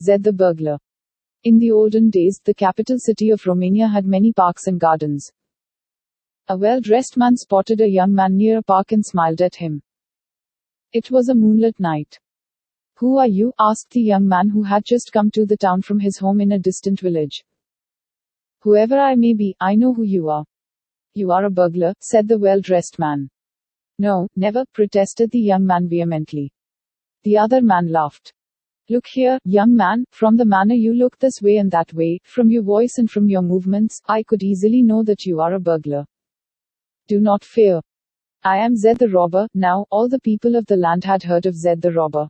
Zed the burglar. In the olden days, the capital city of Romania had many parks and gardens. A well-dressed man spotted a young man near a park and smiled at him. It was a moonlit night. "Who are you?" asked the young man who had just come to the town from his home in a distant village. "Whoever I may be, I know who you are." "You are a burglar," said the well-dressed man. "No, never," protested the young man vehemently. The other man laughed. "Look here, young man, from the manner you look this way and that way, from your voice and from your movements, I could easily know that you are a burglar. Do not fear. I am Zed the robber." Now, all the people of the land had heard of Zed the robber.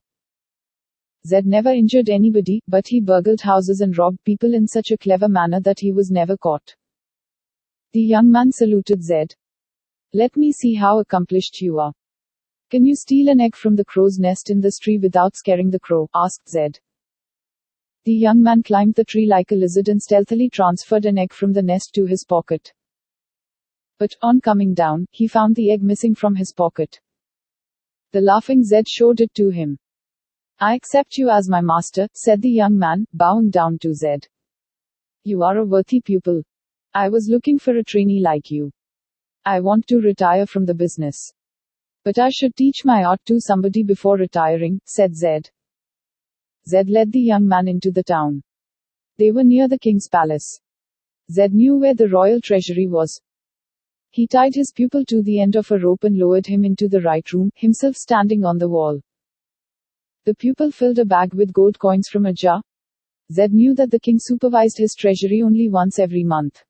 Zed never injured anybody, but he burgled houses and robbed people in such a clever manner that he was never caught. The young man saluted Zed. "Let me see how accomplished you are. Can you steal an egg from the crow's nest in this tree without scaring the crow?" asked Zed. The young man climbed the tree like a lizard and stealthily transferred an egg from the nest to his pocket. But, on coming down, he found the egg missing from his pocket. The laughing Zed showed it to him. "I accept you as my master," said the young man, bowing down to Zed. "You are a worthy pupil. I was looking for a trainee like you. I want to retire from the business. But I should teach my art to somebody before retiring," said Zed. Zed led the young man into the town. They were near the king's palace. Zed knew where the royal treasury was. He tied his pupil to the end of a rope and lowered him into the right room, himself standing on the wall. The pupil filled a bag with gold coins from a jar. Zed knew that the king supervised his treasury only once every month.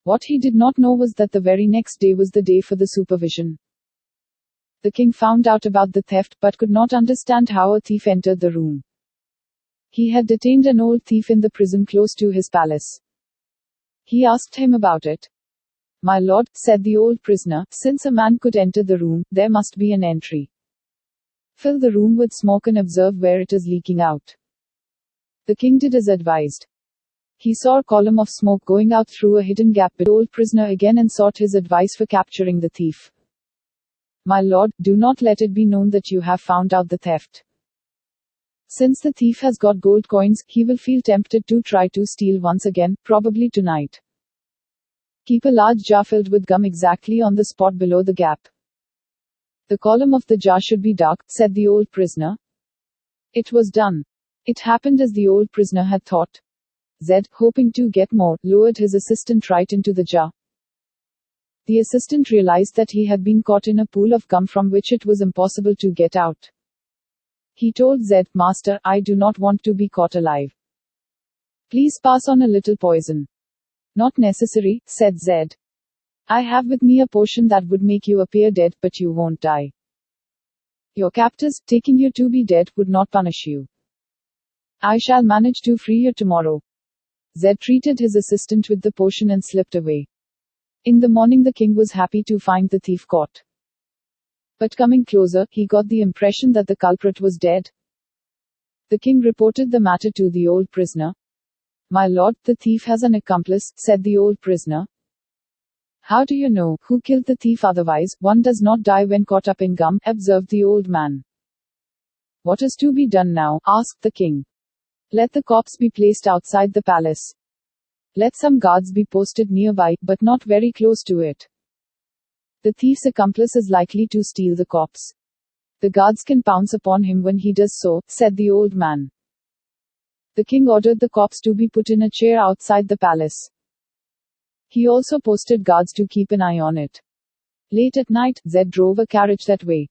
What he did not know was that the very next day was the day for the supervision. The king found out about the theft, but could not understand how a thief entered the room. He had detained an old thief in the prison close to his palace. He asked him about it. "My lord," said the old prisoner, "since a man could enter the room, there must be an entry. Fill the room with smoke and observe where it is leaking out." The king did as advised. He saw a column of smoke going out through a hidden gap, but the old prisoner again and sought his advice for capturing the thief. "My lord, do not let it be known that you have found out the theft. Since the thief has got gold coins, he will feel tempted to try to steal once again, probably tonight. Keep a large jar filled with gum exactly on the spot below the gap. The column of the jar should be dark," said the old prisoner. It was done. It happened as the old prisoner had thought. Zed, hoping to get more, lowered his assistant right into the jar. The assistant realized that he had been caught in a pool of gum from which it was impossible to get out. He told Zed, "Master, I do not want to be caught alive. Please pass on a little poison." "Not necessary," said Zed. "I have with me a potion that would make you appear dead, but you won't die. Your captors, taking you to be dead, would not punish you. I shall manage to free you tomorrow." Zed treated his assistant with the potion and slipped away. In the morning, the king was happy to find the thief caught. But coming closer, he got the impression that the culprit was dead. The king reported the matter to the old prisoner. "My lord, the thief has an accomplice," said the old prisoner. "How do you know who killed the thief? Otherwise, one does not die when caught up in gum," observed the old man. "What is to be done now?" asked the king. "Let the corpse be placed outside the palace. Let some guards be posted nearby, but not very close to it. The thief's accomplice is likely to steal the corpse. The guards can pounce upon him when he does so," said the old man. The king ordered the corpse to be put in a chair outside the palace. He also posted guards to keep an eye on it. Late at night, Zed drove a carriage that way.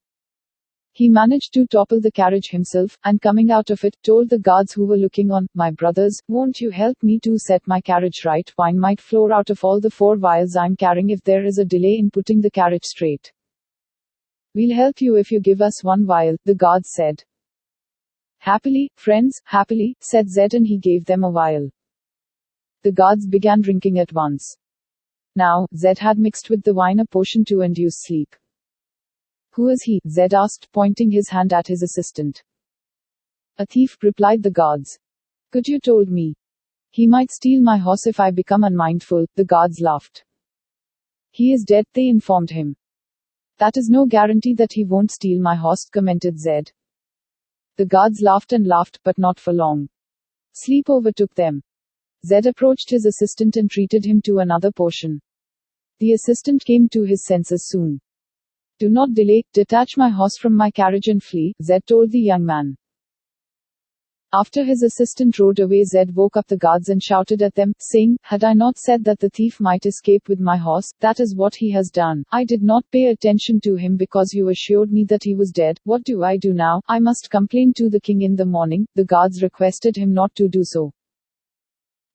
He managed to topple the carriage himself, and coming out of it, told the guards who were looking on, "My brothers, won't you help me to set my carriage right? Wine might flow out of all the 4 vials I'm carrying if there is a delay in putting the carriage straight." "We'll help you if you give us 1 vial," the guards said. "Happily, friends, happily," said Zed, and he gave them a vial. The guards began drinking at once. Now, Zed had mixed with the wine a potion to induce sleep. "Who is he?" Zed asked, pointing his hand at his assistant. "A thief," replied the guards. "Could you told me? He might steal my horse if I become unmindful," the guards laughed. "He is dead," they informed him. "That is no guarantee that he won't steal my horse," commented Zed. The guards laughed and laughed, but not for long. Sleep overtook them. Zed approached his assistant and treated him to another portion. The assistant came to his senses soon. Do not delay, detach my horse from my carriage and flee, Zed told the young man. After his assistant rode away, Zed woke up the guards and shouted at them, saying, Had I not said that the thief might escape with my horse? That is what he has done. I did not pay attention to him because you assured me that he was dead. What do I do now? I must complain to the king in the morning. The guards requested him not to do so.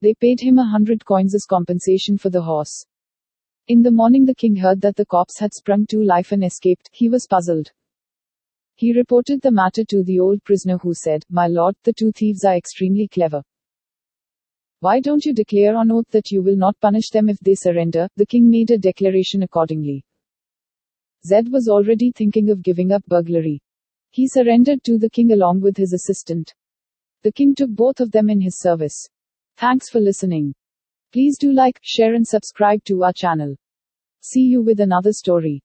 They paid him 100 coins as compensation for the horse. In the morning, the king heard that the corpse had sprung to life and escaped. He was puzzled. He reported the matter to the old prisoner, who said, My lord, the two thieves are extremely clever. Why don't you declare on oath that you will not punish them if they surrender? The king made a declaration accordingly. Zed was already thinking of giving up burglary. He surrendered to the king along with his assistant. The king took both of them in his service. Thanks for listening. Please do like, share and subscribe to our channel. See you with another story.